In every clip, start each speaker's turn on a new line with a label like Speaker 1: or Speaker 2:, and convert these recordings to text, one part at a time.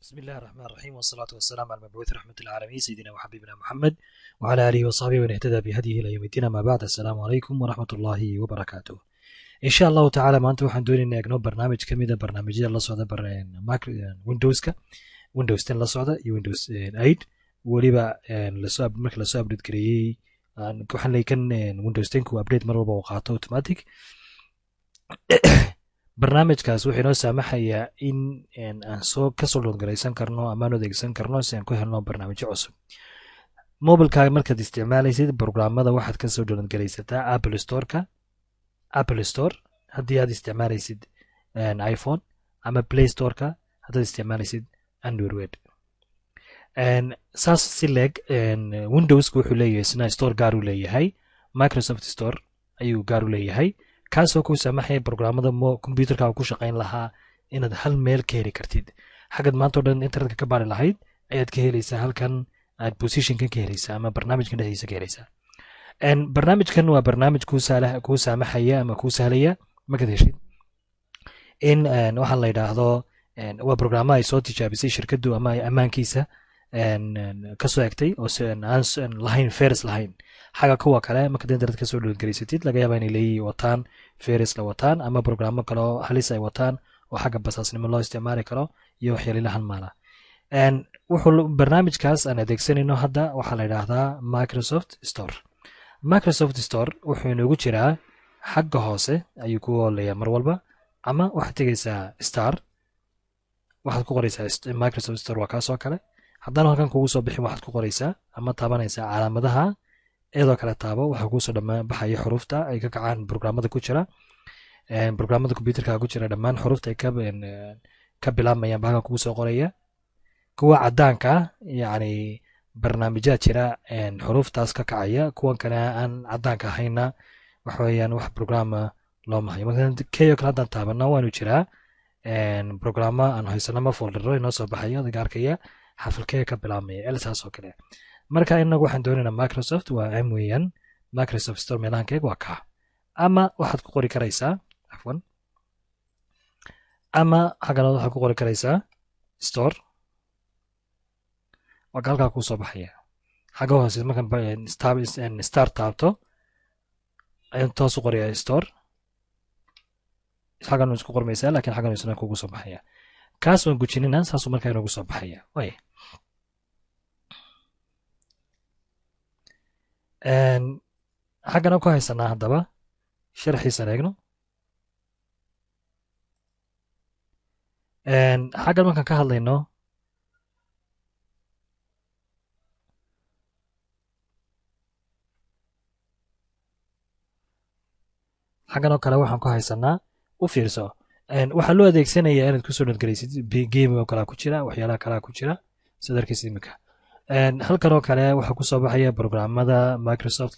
Speaker 1: بسم الله الرحمن الرحيم والصلاة والسلام على المبعوث رحمة العالمين سيدنا وحبيبنا محمد وعلى آله وصحبه ومن اهتدى بهديه إلى يوم الدين. ما بعد السلام عليكم ورحمة الله وبركاته. إن شاء الله تعالى maanta waxaan doonaynaa inoo barnaamij ka mid ah barnaamijyada la socda Windowska Windows 10 la socda iyo Windows 8 waliba marka la soo update gareeyay waxaan leeyahay Windows 10 ku update mar walba uu qaato automatic. barnaamijkaas wuxuu inoo saamaxayaa in aan kasoo downgaraysan karno ama aan adeegsan karno si aan ku helno barnaamijyo cusub. mobilkaaga markaad isticmaalaysid programmada waxaad kasoo downgaraysataa Apple Store haddii aad isticmaalaysid iPhone ama Play Store-ka haddaad isticmaalaysid Android. saas si leeg Windowska wuxuu leeyahay isna store gaar u leeyahay, Microsoft Store ayuu gaar u leeyahay, kaasoo ku saamaxaya programmada computerka ku shaqayn lahaa inaad hal meel ka heli kartid. xagad maanta oo dhan internetka ka baari lahayd ayaad ka helaysaa halkan, aad positionkan ka helaysaa ama barnaamijkan dhexdiisa ka helaysaa. barnaamijkan waa barnaamij kuu saamaxaya ama kuu sahlaya markaad heshid in waxaa la yidhaahdo waa programma ay soo tijaabisay shirkaddu ama ay ammaankiisa kasoo egtay oo aan lahayn feris lahayn. xaga kuwa kale markaad internet kasoo downgareysatid laga yaabaa inay leeyihiin wataan feris la wataan ama programmo kale oo halis ay wataan oo xagga basaasnimo loo isticmaali karo iyo waxyaalihi la halmaala. wuxuu barnaamijkaas aan adeegsanayno hadda waxaa la yidhaahdaa Microsoft Store wuxuu inoogu jiraa xagga hoose ayuu ku ooleeyaa mar walba, ama waxaad tegaysaa star waxaad ku qoraysaa Microsoft Store waa kaasoo kale. haddana halkan kugu soo bixin waxaad ku qoraysaa ama taabanaysaa calaamadaha iyadoo kale taabo waxaa kugu soo baxaya xuruufta ay ka kacaan programmada ku jira, programmada computerka ku jira dhammaan xuruufta ay ka bilaabmayaan baa halkan kugu soo qoraya. kuwa cadaanka yacni barnaamijyaad jira xuruuftaas ka kacaya, kuwan kale aan cadaanka ahayna waxa weeyaan wax programma loo mahayo. marka keyo kale haddaan taabana waanu jiraa programma aan haysanama foldero inoo soo baxayo adiga arkaya xafalkee ka bilaabmaya elsaas oo kale. marka inagu waxaan doonaynaa Microsoft waa m weeyaan, Microsoft Store meelahankeeg waa kaa, ama waxaad ku qori karaysaa ama xaggana waxaad ku qori karaysaa store waa halkaa kuu soo baxaya. xagga hoose markaan star taabto ayaan toos u qorayaa store, xaggan isku qormaysaa laakiin xaggan isna kugu soo baxaya. kaas waan gujinina saasuu markaa inoogu soo baxaya. xaggana ku haysanaa haddaba sharxiisan eegno. xaggan markaan ka hadlayno xaggan oo kale waxaan ku haysanaa u fiirso waxaa loo adeegsanayaa inaad kusoo downgaraysid game oo kalea ku jira, waxyaalaha kalea ku jira sida arkaysa iminka. halkan oo kale waxaa kusoo baxaya programmada Microsoft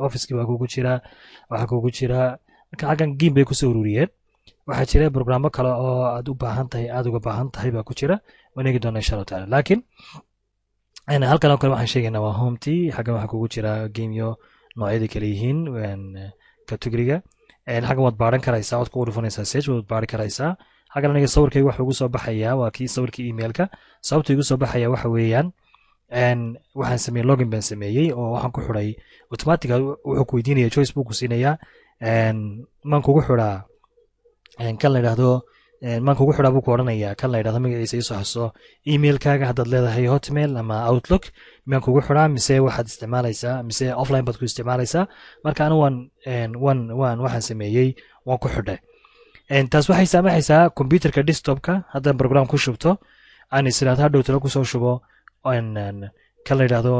Speaker 1: Office baa kugu jira, waxaa kugu jira marka xaggan game bay kusoo ururiyeen. waxaa jira programmo kale oo aad uga baahan tahay baa ku jira, waan eegi doonaa insha Allah taala. laakiin halkan oo kale waxaan sheegaynaa waa home tea. xaggan waxaa kugu jira gameyo noocyada kale yihiin categoryga. xaggan waad baaran karaysaa, waad ku dhufanaysaa search waad baari karaysaa. xaggan aniga sawirkayga waxa ugu soo baxaya waa kii sawirkii emailka. sababta igu soo baxaya waxa weeyaan waxaan sameeyey login baan sameeyey oo waxaan ku xiray automatic wuxuu ku weydiinaya choice buu ku siinayaa maan kugu xiraa kan la yidhaahdo maan kugu xiraa buu ku odhanayaa kan la yidhahdo magaciisa isoo haso emailkaaga haddaad leedahay hotmail ama outlook maan kugu xiraa mise waxaad isticmaalaysaa mise offline baad ku isticmaalaysaa. marka anu waxaan sameeyey waan ku xidhay. taas waxay saamaxaysaa computerka desktopka haddaan program ku shubto aan isiraad hadhow talo kusoo shubo kan la yidhaahdo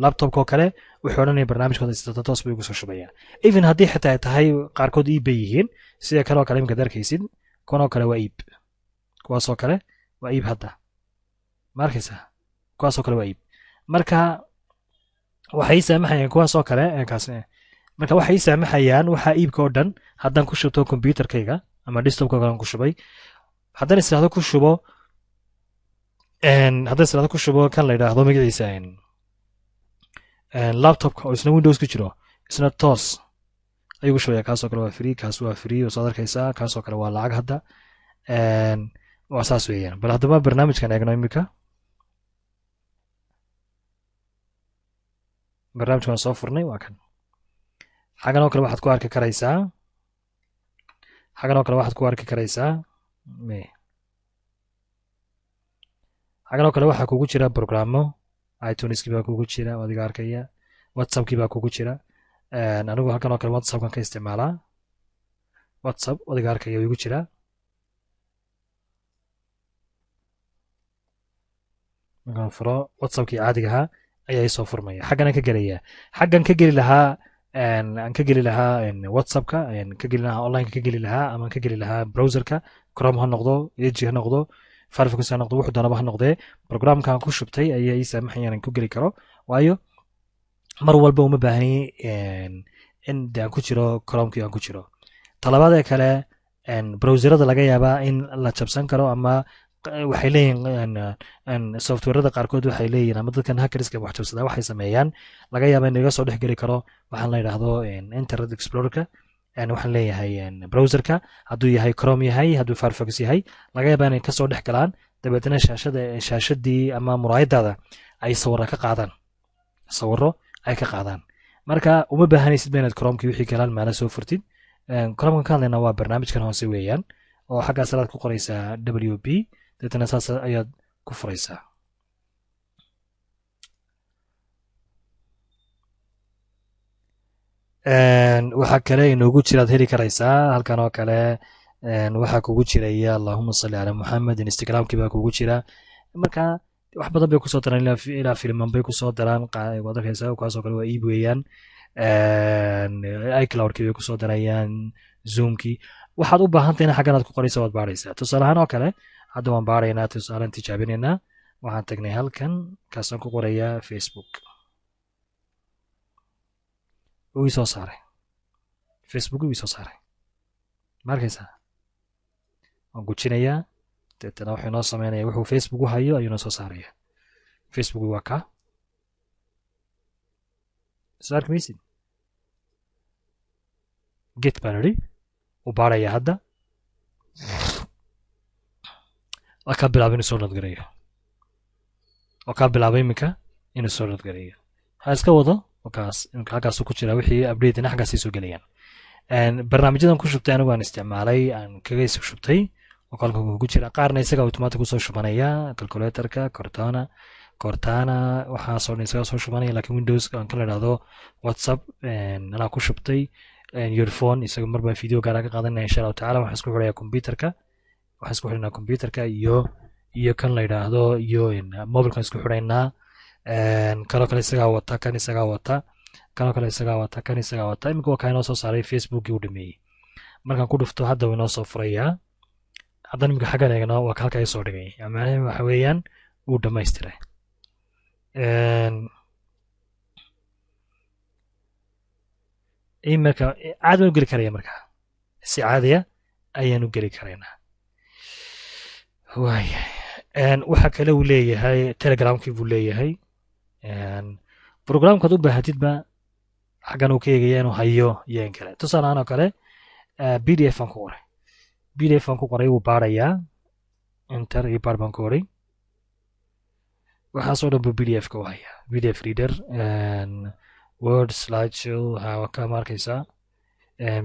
Speaker 1: laptopka oo kale wuxuu odhanaya barnaamijkooda isata toos bay ugu soo shubayaan. even haddii xitaa ay tahay qaarkood iib bay yihiin sida kale oo kale imikaad arkaysid kuwan oo kale waa iib, kuwaasoo kale waa iib. hadda ma arkaysaa kuwaasoo kale waa iib. marka waxay saamaxayaan kuwaasoo kale marka waxay saamaxayaan waxaa iibka oo dhan haddaan ku shubto computerkayga ama desktopka kale ku shubay, haddaan israahdo ku shubo kan la yidhaahdo magaciisa laptopka oo isna Windows ku jiro isna toos ayuu shubaya. kaasoo kale waa free, kaas waa free oo soo arkaysaa. kaasoo kale waa lacag hadda waa saas weeyaan. bal haddaba barnaamijkan eegno imika. barnaamijkan soo furnay waa kan. xagan oo kale waxaad ku arki karaysaa xagan oo kale waxaad ku arki karaysaa xagan oo kale waxaa kugu jira programmo iTuneski baa kugu jira adiga arkaya, WhatsAppki baa kugu jira. anigu halkan oo kale WhatsAppkan ka isticmaalaa. WhatsApp adiga arkaya igu jira. markaan furo WhatsAppkii caadiga ahaa ayaa isoo furmaya. xaggan aan ka gelaya. xaggan ka geli lahaa aan ka geli lahaa WhatsAppka, ka geli lahaa online ka geli lahaa, ama ka geli lahaa browserka, Chrome ha noqdo, Edge ha noqdo, Firefox ha noqdo, wuxuu doonaba ha noqdee, programkan ku shubtay ayaa ii saamaxaya inaan ku geli karo. waayo mar walba uma baahani in aan ku jiro Chromekii aan ku jiro. talabaad ee kale browserada laga yaabaa in la jabsan karo, ama waxay leeyihiin softwarada qaarkood waxay leeyihiin, ama dadkan hackerska wax jabsadaa waxay sameeyaan, laga yaaba in laga soo dhex geli karo waxaan la yidhaahdo internet explorerka. waxaan leeyahay browserka hadduu yahay Chrome yahay, hadduu Firefox yahay, laga yaaba inay kasoo dhex galaan, dabeetana shaashadii ama muraayadaada ay sawiro ay ka qaadaan. marka uma baahanaysid ba inaad Chromekii wixii galaan maala soo furtid. Chromeka ka hadlayna waa barnaamijkan hoose weeyaan, oo xaggaas aad ku qoraysaa WP, dabeetana saas ayaad ku furaysaa. waxaa kale inoogu jiraad heli karaysaa halkan oo kale. waxaa kugu jiraya allahuma salli calaa muxamed, instagramkii baa kugu jira. marka wax badan bay kusoo daraan, ilaa filman bay kusoo daraan. waad arkaysaa kaasoo kale waa iib weeyaan. iCloudkii bay kusoo darayaan, zoomkii. waxaad u baahantay in xaggan aad ku qoraysa waad baaraysaa. tusaaleahaan oo kale hadda waan baaraynaa, tusaalaan tijaabinaynaa. waxaan tagnay halkan, kaasaan ku qorayaa Facebook. wuu isoo saaray Facebook, wuu isoo saaray. ma arkaysaa? waan gujinayaa, deetana wuxuu inoo sameynaya wuxuu Facebook u hayo ayuu inoo soo saaraya. Facebook waa ka soo arki maysid. get baan idhi, u baaraya hadda. waa kaa bilaabay inuu soo nodgareeyo. waa kaa bilaabay iminka inuu soo nodgareeyo. ha iska wado kaas halkaas ku jira wixii update in xaggaas soo gelayaan. barnaamijyadan ku shubtay anigu aan isticmaalay, aan kaga isu shubtay oo kalka ku jira. qaarna isaga automatic ku soo shubanaya, calculatorka, Cortana waxaasoo dhan isaga soo shubanaya. laakiin Windows aan kala idhaahdo WhatsApp anaa ku shubtay. your phone isaga marba video gaar ka qaadanaya insha Allah taala. waxaan isku xirayaa computerka iyo kan la yidhaahdo iyo mobilkan isku xiraynaa. kaloo kale isagaa wata, kan isagaa wata, kaloo kale isagaa wata, kan isagaa wata. iminka waa kaa inoo soo saaray Facebookii u dhameeyey. markaan ku dhufto hadda inoo soo furayaa. haddan iminka xaggan eegno waa ka halka ay soo dhigay. macnaheedu waxa weeyaan wuu dhamaystiray. marka caadi baan u geli karaya. marka si caadiya ayaan u geli karaynaa. waxa kale uu leeyahay telegramkii buu leeyahay. programkaad u baahatidba xaggan uu ka eegaya inuu hayo iyo in kale. tusaalehaan oo kale PDF aan ku qoray wuu baarayaa. enter iyo baar baan ku qoray. waxaasoo dhan buu PDF ka u hayaa. PDF reader, word, slideshow, ka ma arkaysaa.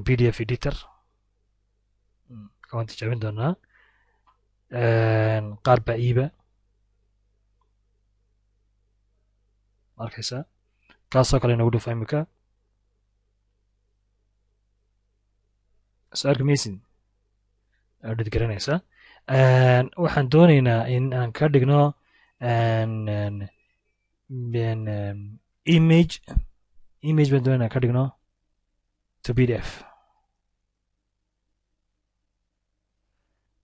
Speaker 1: PDF editor waan tijaabin doonaa. qaar baa iiba arkaysaa. kaasoo kale inagu dhufa imika. soo arki maysid, dhid garanaysaa. waxaan doonaynaa in aan ka dhigno image baan doonaynaa ka dhigno to PDF.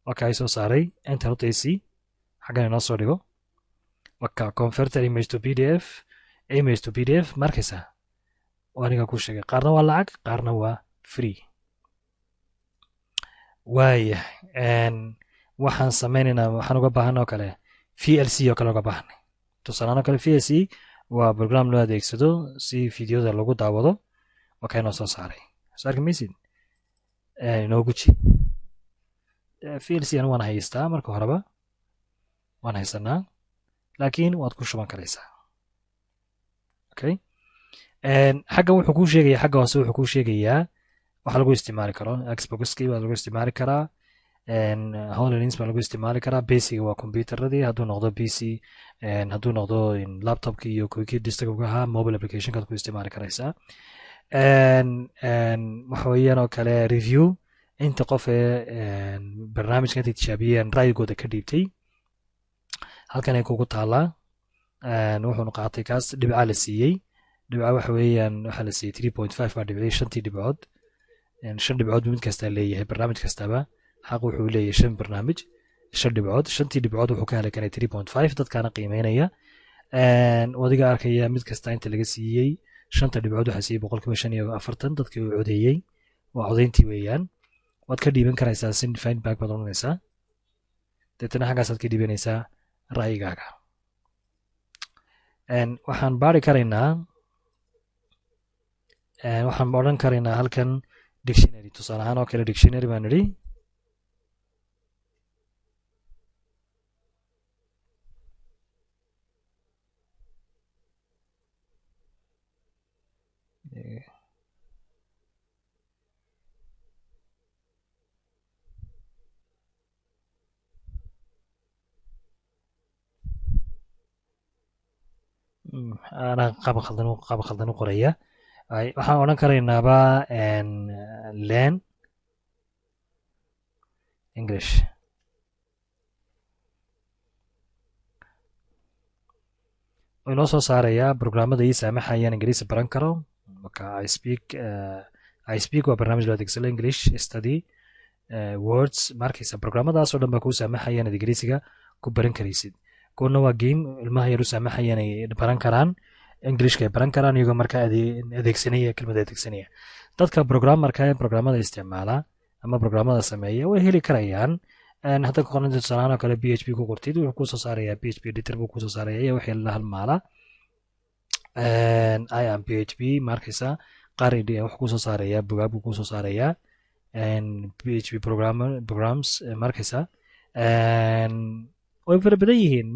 Speaker 1: waka soo saaray enter hotc xaggan inoo soo dhigo. waka converter image to PDF. ma arkaysaa? aniga ku sheegay qaarna waa lacag, qaarna waa free. waxaan sameynaynaa, waxaan uga baahan oo kale VLC oo kale uga baahnay. tusaalaan oo kale VLC waa program loo adeegsado si videoda lagu daawado. waka inoo soo saaray. soo arki maysid? inoo guji. fielsigan waan haystaa marka horeba waan haysanaa laakiin waad ku shuban karaysaa okay xagga wuxuu kuu sheegayaa xagga hoose wuxuu kuu sheegayaa waxa lagu isticmaali karo xboxkii baa lagu isticmaali karaa hololins baa lagu isticmaali karaa basiga waa computeradii hadduu noqdo pc hadduu noqdo laptopkii iyo kuwii desktop ahaa mobile applicationkaad ku isticmaali karaysaa waxa weeyaan oo kale review inta qof ee barnaamijka intay tijaabiyeen ra'yigooda ka dhiibtay halkan ay kugu taalaa wuxuuna qaatay kaas dhibca la siiyey dhibca waxa weeyaan waxaa la siiyey 3.5 baa dhibcay 5 dhibcood 5 dhibcood mid kasta leeyahay barnaamij kastaba xaq wuxuu leeyahay 5 barnaamij 5 dhibcood 5 dhibcood wuxuu ka helay kan 3.5 dadkaana qiimeynaya wadiga arkaya mid kasta inta laga siiyey 5 dhibcood waxa siiyey 45 dadkii uu codeeyay waa codeyntii weeyaan waad ka dhiiban karaysaa sin feedback baad oranaysaa deetana xaggaasaad ka dhiibanaysaa ra'yigaaga waxaan baari karaynaa waxaan odhan karaynaa halkan dictionary tusaale ahaan oo kale dictionary baan nidhi ana qaab khaldan u qoraya waxaan odhan karaynaaba learn english inoo soo saarayaa programmada ii saamaxayaan ingiriisi baran karo marka I speak waa barnaamij loo adeegsado english study words markaysa programmadaasoo dhan baa kuu saamaxayaan ad ingiriisiga ku baran karaysid kuna waa game ilmaha yar u saamaxayaan ay baran karaan englishka ay baran karaan iyagoo markaa adeegsanaya kelmada adeegsanaya dadka programmarka ee programmada isticmaala ama programmada sameeya way heli karayaan hadda ku qoran tusaalahaan oo kale php ku qortid wuxuu kusoo saarayaa php editor buu kusoo saaraya iyo wixii la halmaala I am php markaysa qaar wuxuu kusoo saarayaa bugaag buu kusoo saarayaa php programs markaysa way fara badan yihiin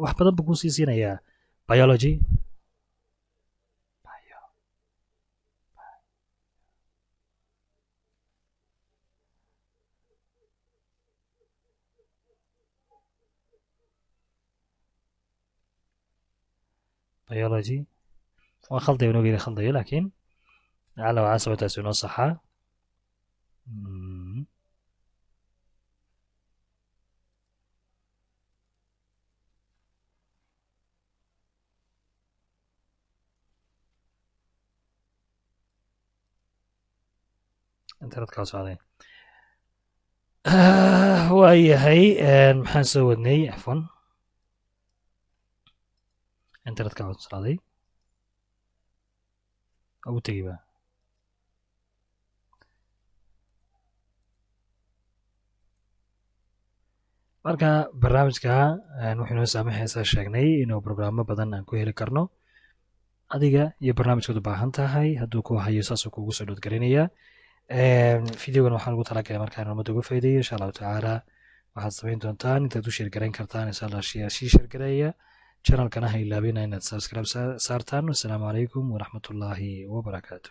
Speaker 1: wax badan buu kusii siinayaa biology biology waa khalday unogeeda khaldayo laakiin lacala waxaa sababtaas inoo saxaa internetka socday waa yahay maxaan soo wadnay cafwan internetka socday ugu tegiba marka barnaamijka wuxuu inoo saamaxaysaa sheegnay inuu programmo badan aan ku heli karno adiga iyo barnaamijkood u baahan tahay hadduu ku hayo saasuu kuugu soo dhoodgarinayaa videogan waxaan ugu talagalay markaan ummadda uga faa'iideeyo insha allahu tacaala waxaad samayn doontaan intaad u sheergarayn kartaan insha allah sii sheergareeya channelkana ha ilaabina inaad subscribe saartaan wasalaamu calaykum waraxmatullaahi wabarakaatu